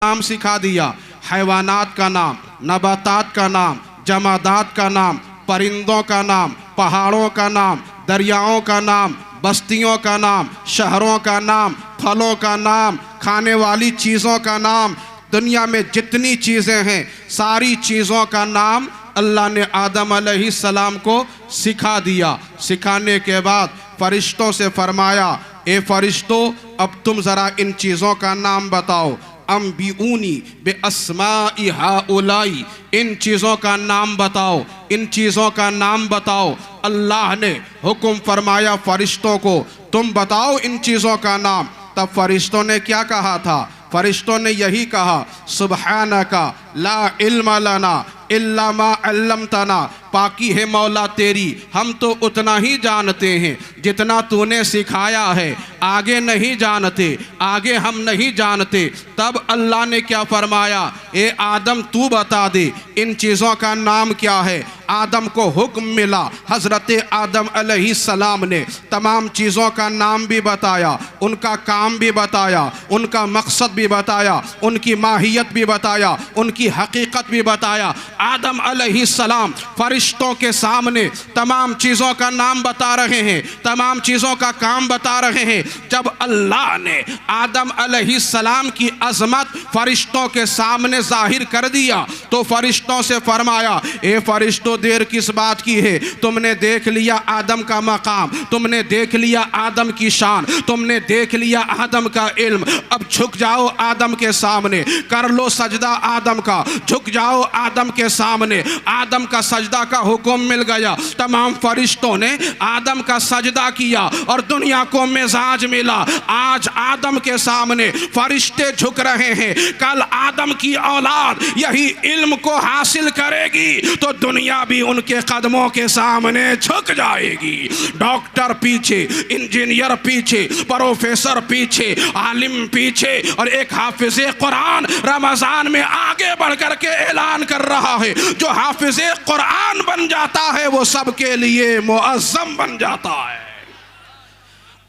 नाम सिखा दिया, हैवानात का नाम, नबातात का नाम, जमादात का नाम, परिंदों का नाम, पहाड़ों का नाम, दरियाओं का नाम, बस्तियों का नाम, शहरों का नाम, फलों का नाम, खाने वाली चीज़ों का नाम, दुनिया में जितनी चीज़ें हैं सारी चीज़ों का नाम अल्लाह ने आदम अलैहिस्सलाम को सिखा दिया। सिखाने के बाद फरिश्तों से फरमाया, ए फरिश्तों, अब तुम ज़रा इन चीज़ों का नाम बताओ। अम्बिऊनी बे अस्माई हाउलाई, इन चीज़ों का नाम बताओ, इन चीज़ों का नाम बताओ। अल्लाह ने हुक्म फरमाया फरिश्तों को, तुम बताओ इन चीज़ों का नाम। तब फरिश्तों ने क्या कहा था? फरिश्तों ने यही कहा, सुब्हानका ला इल्म लना इल्ला मा अल्लमतना, पाकी है मौला तेरी, हम तो उतना ही जानते हैं जितना तूने सिखाया है, आगे नहीं जानते, आगे हम नहीं जानते। तब अल्लाह ने क्या फरमाया, ए आदम तू बता दे इन चीज़ों का नाम क्या है। आदम को हुक्म मिला, हज़रत आदम अलैहिस्सलाम ने तमाम चीज़ों का नाम भी बताया, उनका काम भी बताया, उनका मकसद भी बताया, उनकी माहियत भी बताया, उनकी हकीकत भी बताया। आदम अलैहिस्सलाम फरिश्तों के सामने तमाम चीज़ों का नाम बता रहे हैं, तमाम चीज़ों का काम बता रहे हैं। जब अल्लाह ने आदम अलैहिस्सलाम की अज़मत फरिश्तों के सामने जाहिर कर दिया तो फरिश्तों से फरमाया, ए फरिश्तों, देर किस बात की है? तुमने देख लिया आदम का मकाम, तुमने देख लिया आदम की शान, तुमने देख लिया आदम का इल्म, अब झुक जाओ आदम के सामने, कर लो सजदा आदम का, झुक जाओ आदम के सामने। आदम का सजदा का हुक्म मिल गया, तमाम फरिश्तों ने आदम का सजदा किया और दुनिया को मिजाज मिला। आज आदम के सामने फरिश्ते झुक रहे हैं, कल आदम की औलाद यही इल्म को हासिल करेगी तो दुनिया भी उनके कदमों के सामने झुक जाएगी। डॉक्टर पीछे, इंजीनियर पीछे, प्रोफेसर पीछे, आलिम पीछे और एक हाफिज़े कुरान रमजान में आगे बढ़ कर के ऐलान कर रहा है, जो हाफिज़े कुरान बन जाता है वो सबके लिए मुअज़्ज़म बन जाता है।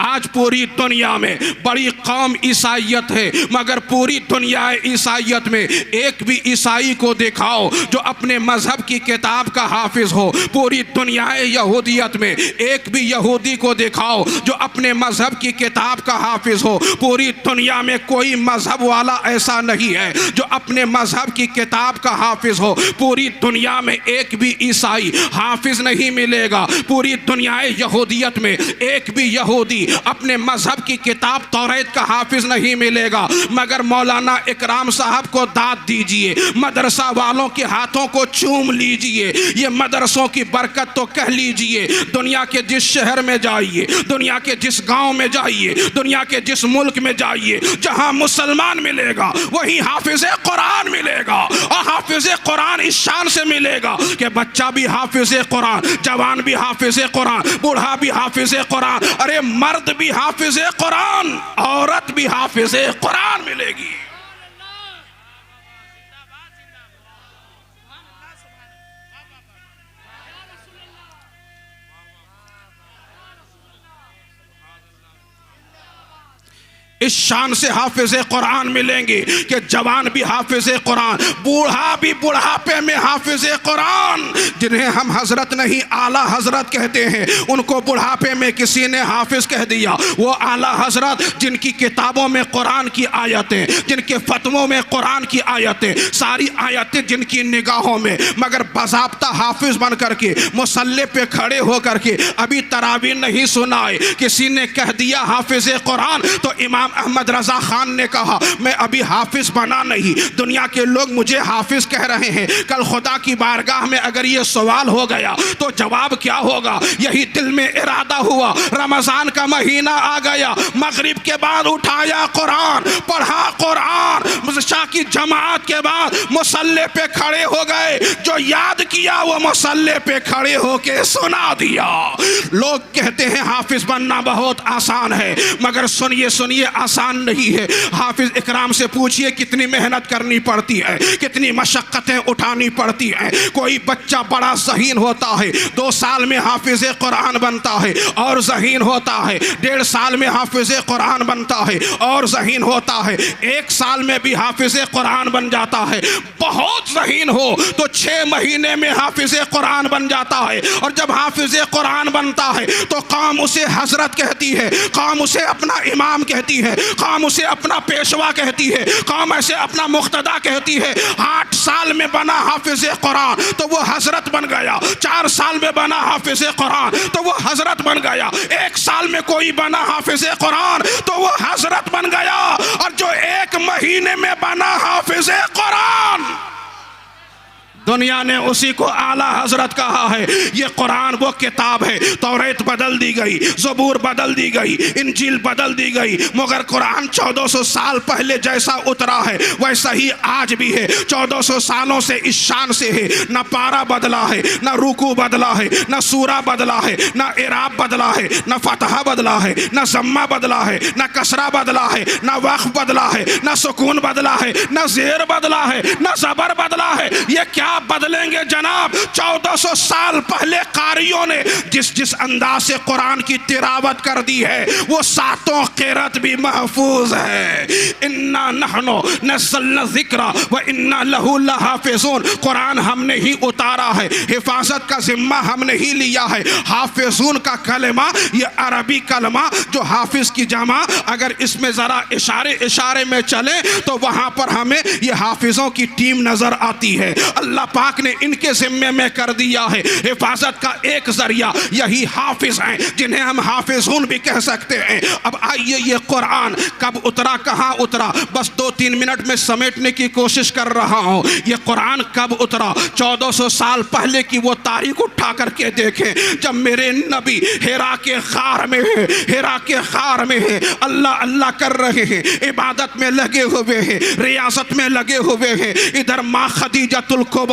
आज पूरी दुनिया में बड़ी कौम ईसाइयत है, मगर पूरी दुनिया ईसाइयत में एक भी ईसाई को दिखाओ जो अपने मजहब की किताब का हाफिज हो। पूरी दुनिया यहूदियत में एक भी यहूदी को दिखाओ जो अपने मजहब की किताब का हाफिज हो। पूरी दुनिया में कोई मजहब वाला ऐसा नहीं है जो अपने मजहब की किताब का हाफिज हो। पूरी दुनिया में एक भी ईसाई हाफिज नहीं मिलेगा। पूरी दुनिया यहूदियत में एक भी यहूदी अपने मजहब की किताब तौरात का हाफिज नहीं मिलेगा। मगर मौलाना इकराम साहब को दाद दीजिए, मदरसा वालों के हाथों को चूम लीजिए, ये मदरसों की बरकत तो कह लीजिए। दुनिया के जिस शहर में जाइए, दुनिया के जिस गांव में जाइए, दुनिया के जिस मुल्क में जाइए, जहां मुसलमान मिलेगा वहीं हाफिज कुरान मिलेगा। और हाफिज कुरान इस शान से मिलेगा कि बच्चा भी हाफिज कुरान, जवान भी हाफिज कुरान, बूढ़ा भी हाफिज कुरान, अरे मर्द भी हाफिज कुरान, औरत भी हाफिज कुरान मिलेगी। इस शान से हाफिज कुरान मिलेंगे कि जवान भी हाफिज कुरान, बूढ़ा भी बुढ़ापे में हाफिज कुरान। जिन्हें हम हजरत नहीं आला हजरत कहते हैं, उनको बुढ़ापे में किसी ने हाफिज कह दिया। वो आला हजरत जिनकी किताबों में कुरान की आयतें, जिनके फतवों में कुरान की आयतें, सारी आयतें जिनकी निगाहों में, मगर बाज़ाब्ता हाफिज बन करके मुसल्ले पे खड़े होकर के अभी तरावी नहीं सुनाए। किसी ने कह दिया हाफिज कुरान तो इमाम अहमद रजा खान ने कहा, मैं अभी हाफिज बना नहीं, दुनिया के लोग मुझे हाफिज कह रहे हैं। कल खुदा की बारगाह में अगर ये सवाल हो गया तो जवाब क्या होगा? यही दिल में इरादा हुआ। रमजान का महीना आ गया, मगरिब के बाद उठाया कुरान, पढ़ा कुरान, शाह की जमात के बाद मुसल्ले पे खड़े हो गए। जो याद किया वो मुसल्ले पे खड़े होके सुना दिया। लोग कहते हैं हाफिज बनना बहुत आसान है, मगर सुनिए सुनिए, आसान नहीं है। हाफिज इकराम से पूछिए कितनी मेहनत करनी पड़ती है, कितनी मशक्क़तें उठानी पड़ती हैं। कोई बच्चा बड़ा ज़हीन होता है, 2 साल में हाफिज कुरान बनता है, और ज़हीन होता है 1.5 साल में हाफिज हाफिज कुरान बनता है और ज़हीन होता है, 1 साल में भी हाफिज कुरान बन जाता है। बहुत ज़हीन हो तो 6 महीने में हाफिज कुरान बन जाता है। और जब हाफिज कुरान बनता है तो कौम उसे हजरत कहती है, कौम उसे अपना इमाम कहती है, कौम उसे अपना पेशवा कहती है, कौम ऐसे अपना मुक्तदा कहती है। 8 साल में बना हाफिज कुरान तो वो हजरत बन गया, 4 साल में बना हाफिज कुरान तो वो हजरत बन गया, 1 साल में कोई बना हाफिज कुरान तो वो हजरत बन गया। और जो 1 महीने में बना हाफिज कुरान, दुनिया ने उसी को आला हजरत कहा है। ये कुरान वो किताब है, तौरात बदल दी गई, ज़बूर बदल दी गई, इंजील बदल दी गई, मगर कुरान 1400 साल पहले जैसा उतरा है वैसा ही आज भी है। 1400 सालों से इस शान से है, न पारा बदला है, न रुकू बदला है, न सूरा बदला है, न इराब बदला है, न फतहा बदला है, न जम्मा बदला है, न कसरा बदला है, न वक्फ बदला है, न सुकून बदला है, न ज़ेर बदला है, न ज़बर बदला है। ये क्या बदलेंगे जनाब? 1400 साल पहले कारियों ने जिस अंदाज से कुरान की तिलावत कर दी है वो 7 क़िरात भी महफूज है। इन्ना नहनु नज़्ज़लना ज़िक्रा व इन्ना लहू लहाफ़िज़ून, कुरान हमने ही उतारा है, हिफाजत का जिम्मा हमने ही लिया है। हाफिज़ून का कलमा ये अरबी कलमा जो हाफिज की जमा, अगर इसमें ज़रा इशारे में चले तो वहाँ पर हमें ये हाफिज़ों की टीम नज़र आती है। अल्लाह पाक ने इनके जिम्मे में कर दिया है। हिफाजत का एक जरिया यही हाफिज हैं जिन्हें हम हाफिजून भी कह सकते हैं। अब आइए, ये कुरान कब उतरा, कहाँ उतरा, बस 2-3 मिनट में समेटने की कोशिश कर रहा हूँ। ये कुरान कब उतरा? 1400 साल पहले की वो तारीख उठा करके देखें जब मेरे नबी हिरा के गार में है, हिरा के गार में है, अल्लाह अल्लाह कर रहे हैं, इबादत में लगे हुए हैं, रियासत में लगे हुए हैं। इधर माँ खदीजतुल कुबरा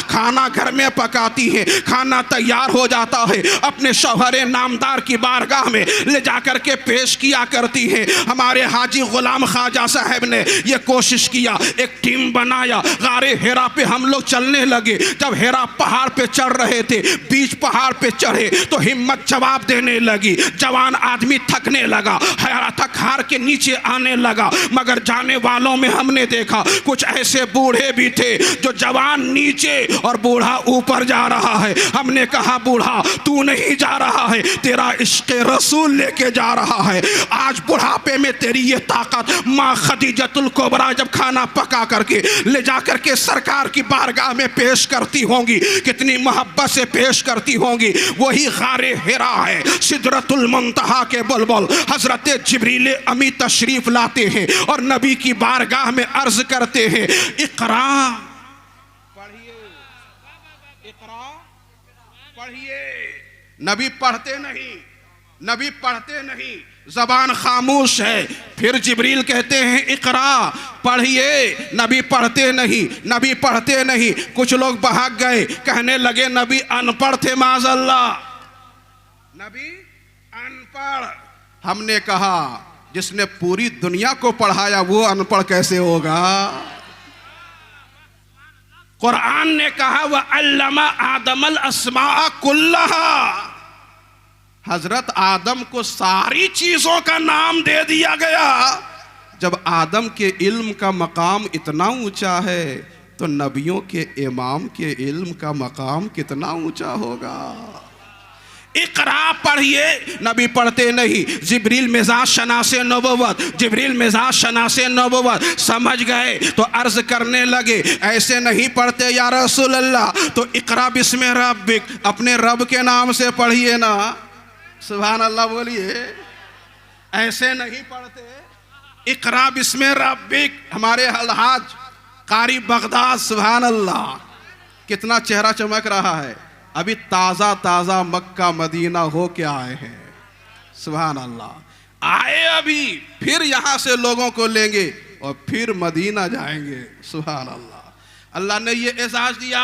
खाना घर में पकाती है, खाना तैयार हो जाता है, अपने शौहरे नामदार की बारगाह में ले जाकर के पेश किया करती है। हमारे हाजी गुलाम ख्वाजा साहब ने यह कोशिश किया, एक टीम बनाया, गारे हिरा पे हम लोग चलने लगे। जब हिरा पहाड़ पे चढ़ रहे थे, बीच पहाड़ पे चढ़े तो हिम्मत जवाब देने लगी, जवान आदमी थकने लगा, हिरा थक हार के नीचे आने लगा। मगर जाने वालों में हमने देखा कुछ ऐसे बूढ़े भी थे जो जवान नीचे और बूढ़ा ऊपर जा रहा है। हमने कहा बूढ़ा तू नहीं जा रहा है, तेरा इश्क़ रसूल लेके जा रहा है। आज बुढ़ापे में तेरी ये ताकत माँ खदीजतुल कुबरा जब खाना पका करके ले जा करके सरकार की बारगाह में पेश करती होंगी, कितनी मोहब्बत से पेश करती होंगी। वही गारे हिरा है, सिदरतुल मुंतहा के बुलबुल हजरत जिब्रील अमी तशरीफ लाते हैं और नबी की बारगाह में अर्ज करते हैं, इकरा पढ़िए। नबी पढ़ते नहीं, नबी पढ़ते नहीं, जबान खामोश है। फिर जिब्रील कहते हैं इकरा, पढ़िए। नबी पढ़ते नहीं, नबी पढ़ते नहीं। कुछ लोग भाग गए, कहने लगे नबी अनपढ़ थे, माज़अल्लाह, नबी अनपढ़। हमने कहा जिसने पूरी दुनिया को पढ़ाया वो अनपढ़ कैसे होगा? कुरान ने कहा वह अल्लमा आदमल अस्मा कुल्लहा, हजरत आदम को सारी चीजों का नाम दे दिया गया। जब आदम के इल्म का मकाम इतना ऊंचा है तो नबियों के इमाम के इल्म का मकाम कितना ऊंचा होगा? इकरा पढ़िए, नबी पढ़ते नहीं। जिब्रील मिजाज शनासे नबुव्वत, जिब्रील मिजाज शनासे नबुव्वत समझ गए तो अर्ज करने लगे ऐसे नहीं पढ़ते या रसूल अल्लाह, तो इकरा बिस्मे रब्बिक, अपने रब के नाम से पढ़िए ना, सुभान अल्लाह बोलिए। ऐसे नहीं पढ़ते, इकरा बिस्मे रब्बिक। हमारे अलहाज कारी बगदाद, सुभान अल्लाह, कितना चेहरा चमक रहा है। अभी ताज़ा ताज़ा मक्का मदीना हो के आए हैं, सुभान अल्लाह। आए अभी, फिर यहाँ से लोगों को लेंगे और फिर मदीना जाएंगे, सुभान अल्लाह। अल्लाह ने ये एजाज़ दिया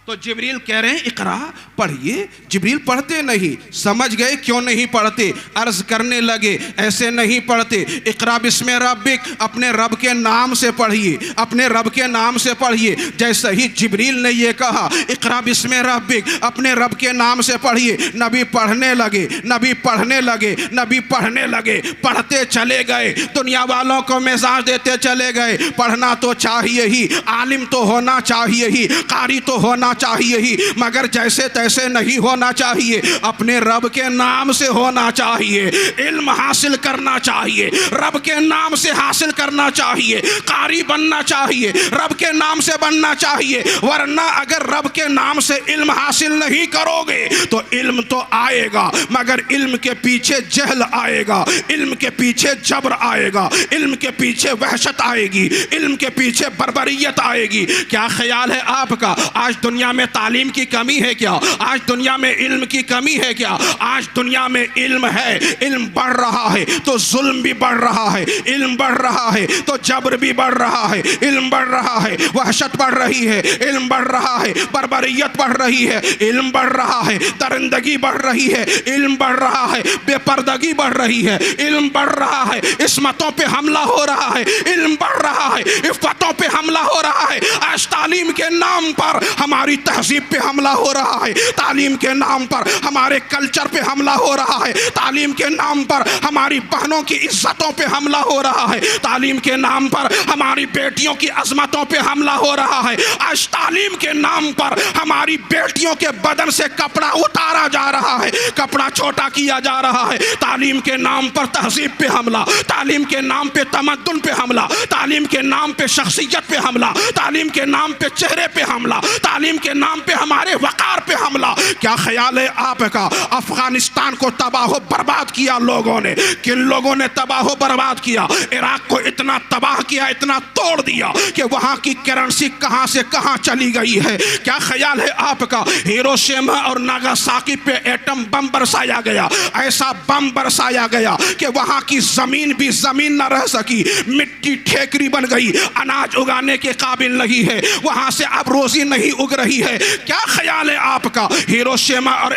तो जिब्रील कह रहे हैं इकरा, पढ़िए। जिब्रील पढ़ते नहीं, समझ गए क्यों नहीं पढ़ते, अर्ज करने लगे ऐसे नहीं पढ़ते। इकरा बिस्मे रब्बिक, अपने रब के नाम से पढ़िए, अपने रब के नाम से पढ़िए। जैसे ही जिब्रील ने ये कहा इकरा बिस्मे रब्बिक, अपने रब के नाम से पढ़िए, नबी पढ़ने लगे, नबी पढ़ने लगे, नबी पढ़ने लगे, पढ़ते चले गए, दुनिया वालों को मैसेज देते चले गए। पढ़ना तो चाहिए ही, आलिम तो होना चाहिए ही, कारी तो होना चाहिए ही, मगर जैसे तैसे नहीं होना चाहिए, अपने रब के नाम से होना चाहिए। इल्म हासिल करना चाहिए, रब के नाम से हासिल करना चाहिए, कारी बनना चाहिए, रब के नाम से बनना चाहिए। वरना अगर रब के नाम से इल्म हासिल नहीं करोगे तो इल्म तो आएगा, मगर इल्म के पीछे जहल आएगा, इल्म के पीछे जबर आएगा, इल्म के पीछे वहशत आएगी, इल्म के पीछे बर्बरियत आएगी। क्या ख्याल है आपका? आज दुनिया में तालीम की कमी है क्या? आज दुनिया में इल्म की कमी है क्या? आज दुनिया में इल्म है, इल्म बढ़ रहा है तो जुल्म भी बढ़ रहा है, इल्म बढ़ रहा है तो जबर भी बढ़ रहा है, इल्म बढ़ रहा है, वहशत बढ़ रही है, इल्म बढ़ रहा है, बर्बरियत बढ़ रही है, इल्म बढ़ रहा है, दरिंदगी बढ़ रही है, इल्म बढ़ रहा है, बेपर्दगी बढ़ रही है, इल्म बढ़ रहा है, इस्मतों पे हमला हो रहा है, इल्म बढ़ रहा है, इफ्फतों पे हमला हो रहा है। आज तालीम के नाम पर हमारी तहजीब पे हमला हो रहा है, तालीम के नाम पर हमारे कल्चर पे हमला हो रहा है, तालीम के नाम पर हमारी बहनों की इज्जतों पे हमला हो रहा है, तालीम के नाम पर हमारी बेटियों की अजमतों पे हमला हो रहा है। आज तालीम के नाम पर हमारी बेटियों के बदन से कपड़ा उतारा जा रहा है, कपड़ा छोटा किया जा रहा है। तालीम के नाम पर तहजीब पे हमला, तालीम के नाम पे तमद्दुन पे हमला, तालीम के नाम पे शख्सियत पे हमला, तालीम के नाम पे चेहरे पे हमला, तालीम के नाम पे हमारे वकार पे हमला। क्या ख्याल है आपका? अफगानिस्तान को तबाह बर्बाद किया लोगों ने। किन लोगों ने तबाह बर्बाद किया? इराक को इतना तबाह किया, इतना तोड़ दिया कि वहां की करेंसी कहां से कहां चली गई है। क्या ख्याल है आपका? हिरोशिमा और नागासाकी पे एटम बम बरसाया गया, ऐसा बम बरसाया गया कि वहां की जमीन भी जमीन न रह सकी, मिट्टी ठेकरी बन गई, अनाज उगाने के काबिल नहीं है, वहां से अब रोजी नहीं उग रही है। क्या ख्याल है आपका? हिरोशिमा और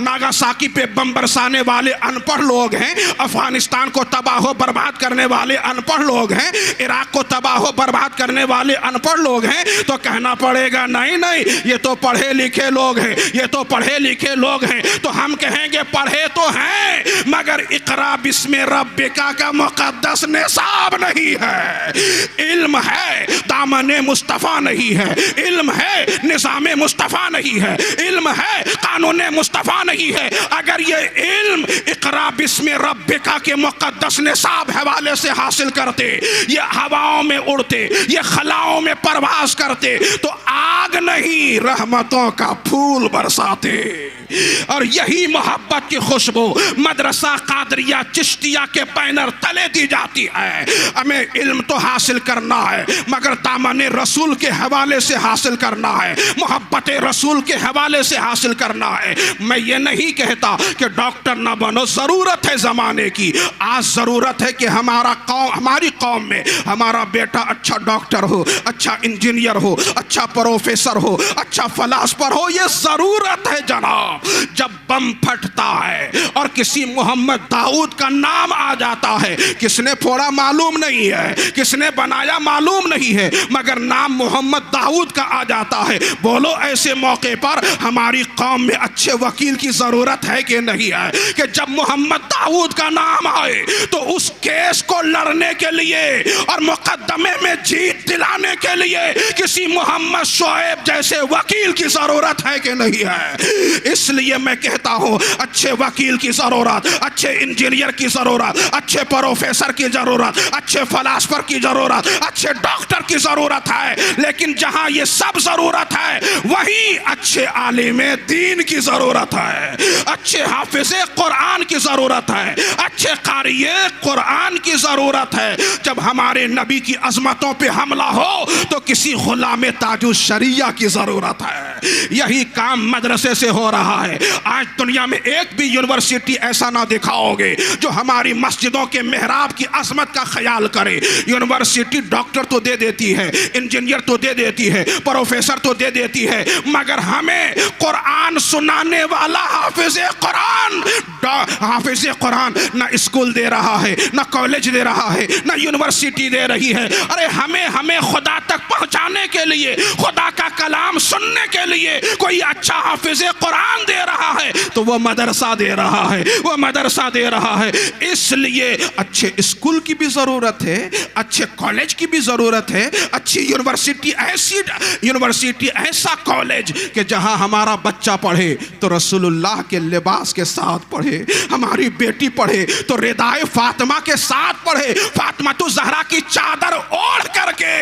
नागासाकी पे बम बरसाने वाले अनपढ़ लोग हैं, अफगानिस्तान को तबाह बर्बाद करने वाले अनपढ़ लोग हैं, इराक को तबाह बर्बाद करने वाले अनपढ़ लोग हैं। तो कहना पड़ेगा नहीं नहीं, ये तो पढ़े लिखे लोग हैं, ये तो पढ़े लिखे लोग हैं। तो हम कहेंगे पढ़े तो हैं, मगर इकरा बिस्मे रब्बिका का मुकद्दस निसाब नहीं है। इल्म है, दामने मुस्तफ़ा नहीं है, इल्म है, निज़ामे मुस्तफ़ा नहीं है, इल्म है, कानूने मुस्तफ़ा नहीं है। अगर ये इल्म इकरा बिस्मे रब्बिका के मुकद्दस निसाब हवाले से हासिल करते, ये हवाओं में उड़ते, ये खलाओं में परवास करते, तो आग नहीं रहमतों का फूल बरसाते। और यही मोहब्बत की खुशबू मदरसा कादरिया चिश्तिया के बैनर तले दी जाती है। हमें इल्म तो हासिल करना है, मगर दामने रसूल के हवाले से हासिल करना है, मोहब्बत रसूल के हवाले से हासिल करना है। मैं ये नहीं कहता कि डॉक्टर ना बनो, ज़रूरत है ज़माने की। आज ज़रूरत है कि हमारी कौम में हमारा बेटा अच्छा डॉक्टर हो, अच्छा इंजीनियर हो, अच्छा प्रोफेसर हो, अच्छा फलास्फर हो। ये ज़रूरत है जनाब। जब बम फटता है और किसी मोहम्मद दाऊद का नाम आ जाता है, किसने फोड़ा मालूम नहीं है, किसने बनाया मालूम नहीं है, मगर नाम मोहम्मद दाऊद का आ जाता है। बोलो ऐसे मौके पर हमारी कौम में अच्छे वकील की जरूरत है कि नहीं है? कि जब मोहम्मद दाऊद का नाम आए तो उस केस को लड़ने के लिए और मुकदमे में जीत दिलाने के लिए किसी मोहम्मद शोएब जैसे वकील की जरूरत है कि नहीं है? इसलिए मैं कहता हूं अच्छे वकील की जरूरत, अच्छे इंजीनियर की जरूरत, अच्छे प्रोफेसर की जरूरत, अच्छे फलास्फर की जरूरत, अच्छे डॉक्टर की जरूरत है। लेकिन जहां ये सब जरूरत है वहीं अच्छे आलिमे दीन की जरूरत है, अच्छे हाफिज़े कुरान की जरूरत है, अच्छे कारिए कुरान की जरूरत है। जब हमारे नबी की अजमतों पे हमला हो तो किसी गुलाम ताजुश शरिया की जरूरत है। यही काम मदरसे से हो रहा है। आज दुनिया में एक भी यूनिवर्सिटी ऐसा ना दिखाओगे जो हमारी मस्जिदों के मेहराब की अजमत का ख्याल करे। यूनिवर्सिटी डॉक्टर तो दे देती है, इंजीनियर तो दे देती है, प्रोफेसर तो दे देती है, मगर हमें कुरान सुनाने वाला हाफिज कुरान ना स्कूल दे रहा है, ना कॉलेज दे रहा है, ना यूनिवर्सिटी दे रही है। अरे हमें खुदा तक पहुंचाने के लिए, खुदा का कलाम सुनने के लिए कोई अच्छा हाफिज कुरान दे रहा है तो वो मदरसा दे रहा है, वो मदरसा दे रहा है। इसलिए अच्छे स्कूल की भी जरूरत है, अच्छे कॉलेज की भी जरूरत है, अच्छी यूनिवर्सिटी, ऐसा कॉलेज कि जहां हमारा बच्चा पढ़े तो रसूलुल्लाह के लिबास के साथ पढ़े, हमारी बेटी पढ़े तो रिदाए फातिमा के साथ पढ़े, फातिमा तो जहरा की चादर ओढ़ करके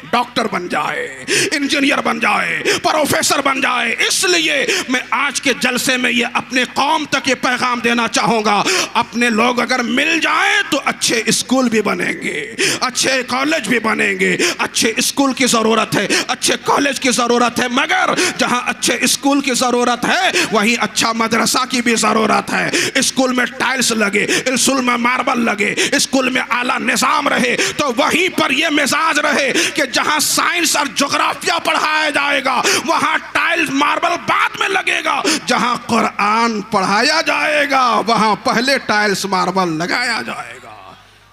डॉक्टर बन जाए, इंजीनियर बन जाए, प्रोफेसर बन जाए। इसलिए मैं आज के जलसे में ये अपने कौम तक ये पैगाम देना चाहूंगा, अपने लोग अगर मिल जाएं तो अच्छे स्कूल भी बनेंगे, अच्छे कॉलेज भी बनेंगे। अच्छे स्कूल की जरूरत है, अच्छे कॉलेज की जरूरत है, मगर जहां अच्छे स्कूल की जरूरत है वहीं अच्छा मदरसा की भी जरूरत है। स्कूल में टाइल्स लगे, स्कूल में मार्बल लगे, स्कूल में आला निजाम रहे तो वहीं पर यह मिजाज रहे कि जहां साइंस और ज्योग्राफिया पढ़ाया जाएगा वहां टाइल्स मार्बल बाद में लगेगा, जहां कुरान पढ़ाया जाएगा वहां पहले टाइल्स मार्बल लगाया जाएगा।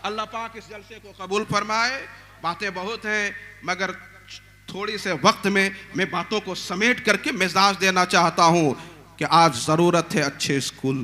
अल्लाह पाक इस जलसे को कबूल फरमाए। बातें बहुत हैं मगर थोड़ी से वक्त में मैं बातों को समेट करके मिजाज देना चाहता हूं कि आज जरूरत है अच्छे स्कूल